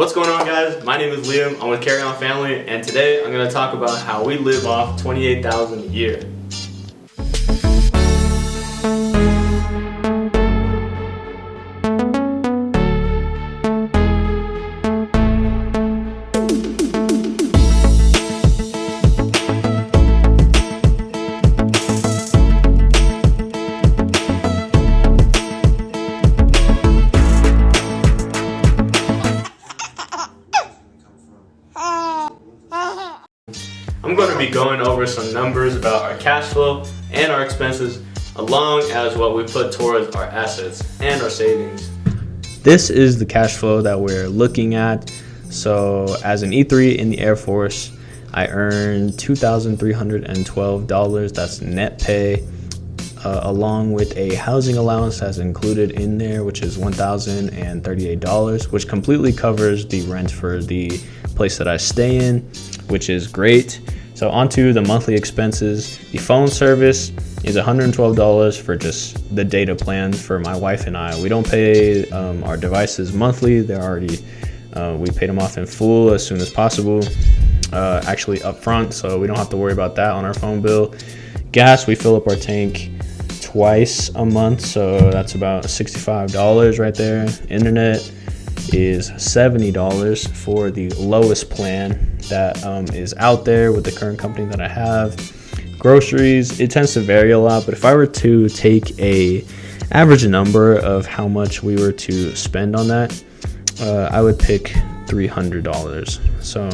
What's going on, guys? My name is Liam. I'm with Carry On Family, and today I'm going to talk about how we live off $28,000 a year. I'm going to be going over some numbers about our cash flow and our expenses, along as what we put towards our assets and our savings. This is the cash flow that we're looking at. So as an E3 in the Air Force, I earned $2,312. That's net pay, along with a housing allowance that's included in there, which is $1,038, which completely covers the rent for the place that I stay in, which is great. So onto the monthly expenses. The phone service is $112 for just the data plan for my wife and I. We don't pay our devices monthly. They're already, we paid them off in full as soon as possible, actually up front, so we don't have to worry about that on our phone bill. Gas, we fill up our tank twice a month, so that's about $65 right there. Internet is $70 for the lowest plan that is out there with the current company that I have. Groceries, it tends to vary a lot, but if I were to take a average number of how much we were to spend on that, I would pick $300. So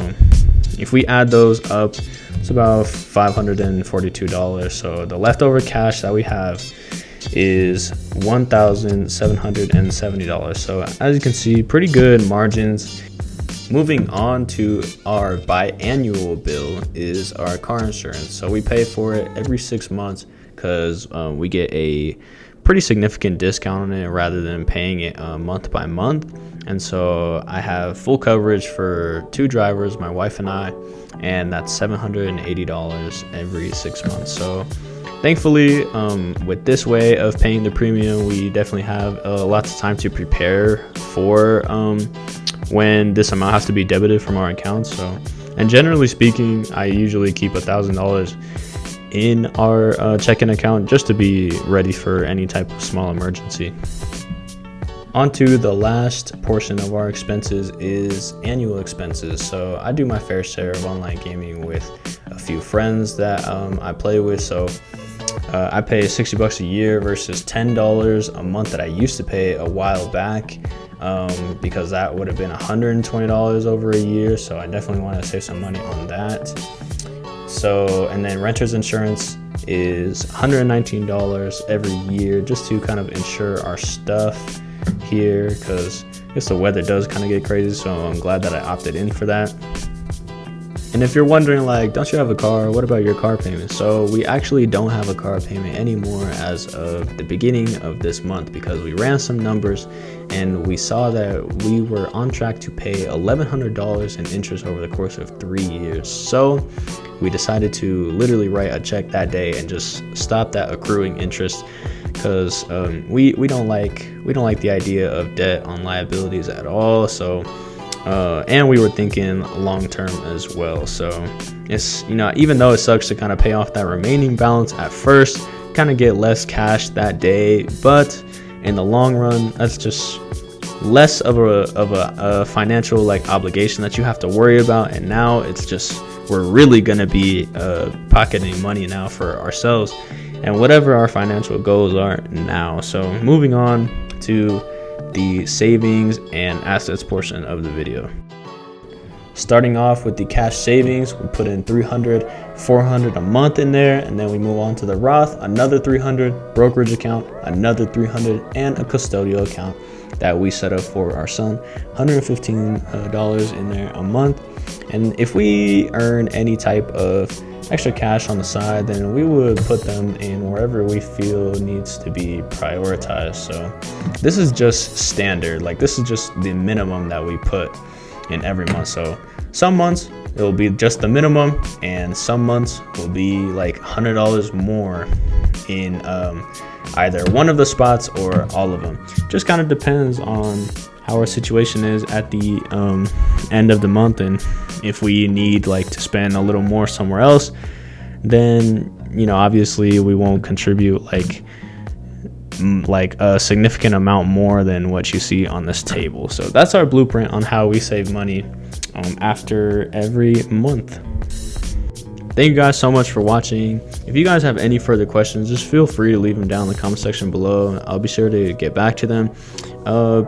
if we add those up, it's about $542. So the leftover cash that we have is $1,770. So as you can see, pretty good margins. Moving on to our biannual bill is our car insurance. So we pay for it every 6 months because we get a pretty significant discount on it rather than paying it month by month. And so I have full coverage for 2 drivers, my wife and I, and that's $780 every 6 months. So thankfully, with this way of paying the premium, we definitely have lots of time to prepare for when this amount has to be debited from our account. So, and generally speaking, I usually keep $1,000 in our checking account just to be ready for any type of small emergency. Onto the last portion of our expenses is annual expenses. So I do my fair share of online gaming with a few friends that I play with. So I pay $60 a year versus $10 a month that I used to pay a while back, because that would have been $120 over a year. So I definitely want to save some money on that. So, and then renter's insurance is $119 every year just to kind of insure our stuff here, because I guess the weather does kind of get crazy, so I'm glad that I opted in for that. And if you're wondering, like, don't you have a car? What about your car payment? So we actually don't have a car payment anymore as of the beginning of this month, because we ran some numbers and we saw that we were on track to pay $1,100 in interest over the course of 3 years. So we decided to literally write a check that day and just stop that accruing interest, because we don't like the idea of debt on liabilities at all. So and we were thinking long term as well. So it's, even though it sucks to kind of pay off that remaining balance at first, kind of get less cash that day, but in the long run, that's just less of a financial obligation that you have to worry about. And now it's just, we're really gonna be pocketing money now for ourselves and whatever our financial goals are now. So moving on to the savings and assets portion of the video. Starting off with the cash savings, we put in $300, $400 a month in there, and then we move on to the Roth, another $300, brokerage account, another $300, and a custodial account that we set up for our son, $115 in there a month. And if we earn any type of extra cash on the side, then we would put them in wherever we feel needs to be prioritized. So this is just standard, this is just the minimum that we put in every month. So some months it will be just the minimum, and some months will be $100 more in either one of the spots or all of them. Just kind of depends on how our situation is at the end of the month, and if we need like to spend a little more somewhere else, then obviously we won't contribute like a significant amount more than what you see on this table. So that's our blueprint on how we save money after every month. Thank you guys so much for watching. If you guys have any further questions, just feel free to leave them down in the comment section below. I'll be sure to get back to them.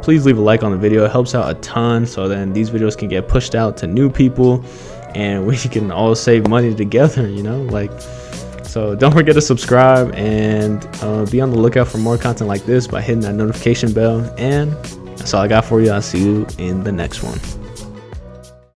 Please leave a like on the video. It helps out a ton, so then these videos can get pushed out to new people and we can all save money together, so don't forget to subscribe and be on the lookout for more content like this by hitting that notification bell. And that's all I got for you. I'll see you in the next one.